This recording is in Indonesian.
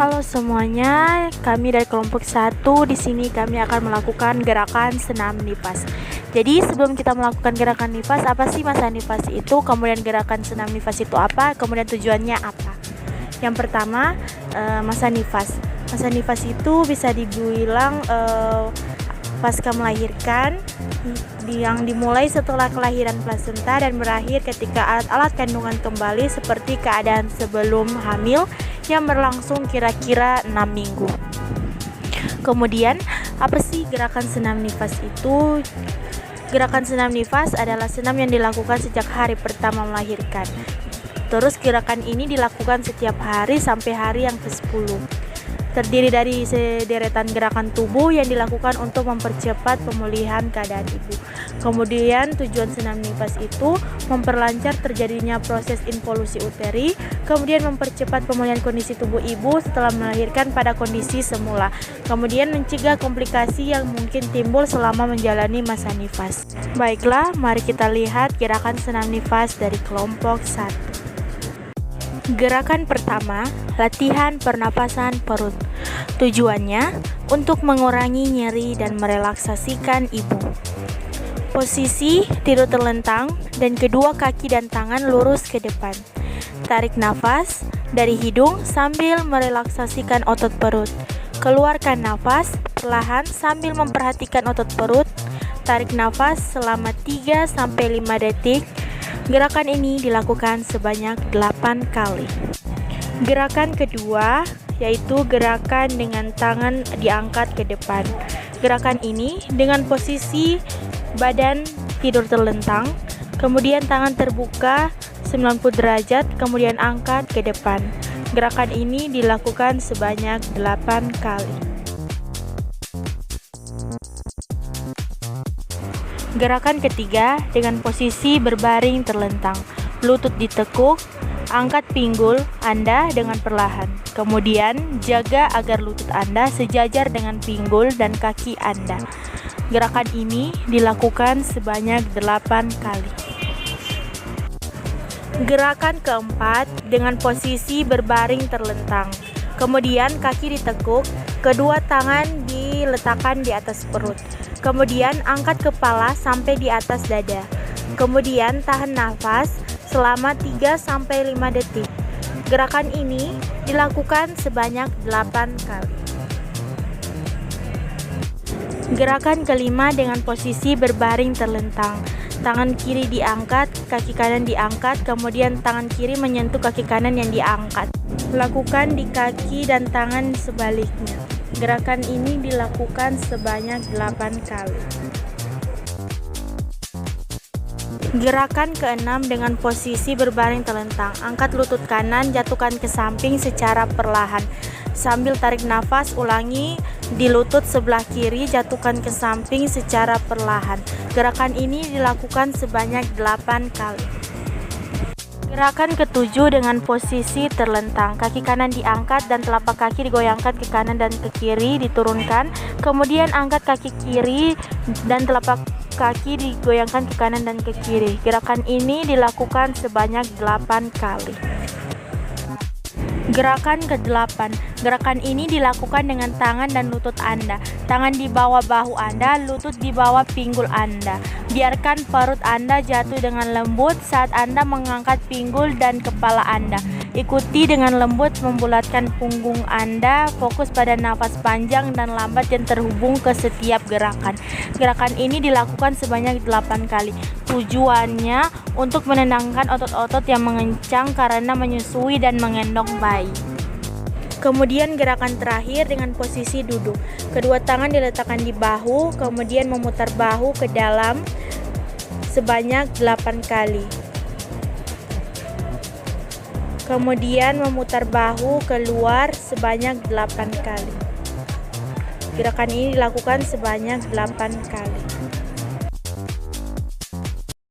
Halo semuanya, kami dari kelompok 1 di sini kami akan melakukan gerakan senam nifas. Jadi sebelum kita melakukan gerakan nifas, apa sih masa nifas itu? Kemudian gerakan senam nifas itu apa? Kemudian tujuannya apa? Yang pertama, masa nifas. Masa nifas itu bisa dibilang pasca melahirkan, yang dimulai setelah kelahiran plasenta dan berakhir ketika alat-alat kandungan kembali seperti keadaan sebelum hamil yang berlangsung kira-kira 6 minggu. Kemudian, apa sih gerakan senam nifas itu? Gerakan senam nifas adalah senam yang dilakukan sejak hari pertama melahirkan. Terus gerakan ini dilakukan setiap hari sampai hari yang ke-10. Terdiri dari sederetan gerakan tubuh yang dilakukan untuk mempercepat pemulihan keadaan ibu. Kemudian tujuan senam nifas itu memperlancar terjadinya proses involusi uteri, kemudian mempercepat pemulihan kondisi tubuh ibu setelah melahirkan pada kondisi semula, kemudian mencegah komplikasi yang mungkin timbul selama menjalani masa nifas. Baiklah, mari kita lihat gerakan senam nifas dari kelompok 1. Gerakan pertama, latihan pernapasan perut. Tujuannya untuk mengurangi nyeri dan merelaksasikan ibu. Posisi tidur terlentang dan kedua kaki dan tangan lurus ke depan. Tarik nafas dari hidung sambil merelaksasikan otot perut. Keluarkan nafas perlahan sambil memperhatikan otot perut. Tarik nafas selama 3-5 detik. Gerakan ini dilakukan sebanyak 8 kali. Gerakan kedua yaitu gerakan dengan tangan diangkat ke depan. Gerakan ini dengan posisi badan tidur terlentang, kemudian tangan terbuka 90 derajat, kemudian angkat ke depan. Gerakan ini dilakukan sebanyak 8 kali. Gerakan ketiga dengan posisi berbaring terlentang, lutut ditekuk, angkat pinggul Anda dengan perlahan. Kemudian jaga agar lutut Anda sejajar dengan pinggul dan kaki Anda. Gerakan ini dilakukan sebanyak 8 kali. Gerakan keempat dengan posisi berbaring terlentang. Kemudian kaki ditekuk, kedua tangan diletakkan di atas perut. Kemudian angkat kepala sampai di atas dada. Kemudian tahan nafas selama 3-5 detik. Gerakan ini dilakukan sebanyak 8 kali. Gerakan kelima dengan posisi berbaring terlentang. Tangan kiri diangkat, kaki kanan diangkat, kemudian tangan kiri menyentuh kaki kanan yang diangkat. Lakukan di kaki dan tangan sebaliknya. Gerakan ini dilakukan sebanyak 8 kali. Gerakan keenam dengan posisi berbaring terlentang. Angkat lutut kanan, jatuhkan ke samping secara perlahan. Sambil tarik nafas, ulangi di lutut sebelah kiri, jatuhkan ke samping secara perlahan. Gerakan ini dilakukan sebanyak 8 kali. Gerakan ketujuh dengan posisi terlentang. Kaki kanan diangkat dan telapak kaki digoyangkan ke kanan dan ke kiri, diturunkan. Kemudian angkat kaki kiri dan telapak kaki digoyangkan ke kanan dan ke kiri. Gerakan ini dilakukan sebanyak 8 kali. Gerakan ke-8. Gerakan ini dilakukan dengan tangan dan lutut Anda. Tangan di bawah bahu Anda, lutut di bawah pinggul Anda. Biarkan perut Anda jatuh dengan lembut saat Anda mengangkat pinggul dan kepala Anda. Ikuti dengan lembut membulatkan punggung Anda, fokus pada nafas panjang dan lambat yang terhubung ke setiap gerakan. Gerakan ini dilakukan sebanyak 8 kali. Tujuannya untuk menenangkan otot-otot yang mengencang karena menyusui dan menggendong bayi. Kemudian gerakan terakhir dengan posisi duduk. Kedua tangan diletakkan di bahu, kemudian memutar bahu ke dalam sebanyak 8 kali. Kemudian memutar bahu keluar sebanyak 8 kali. Gerakan ini dilakukan sebanyak 8 kali.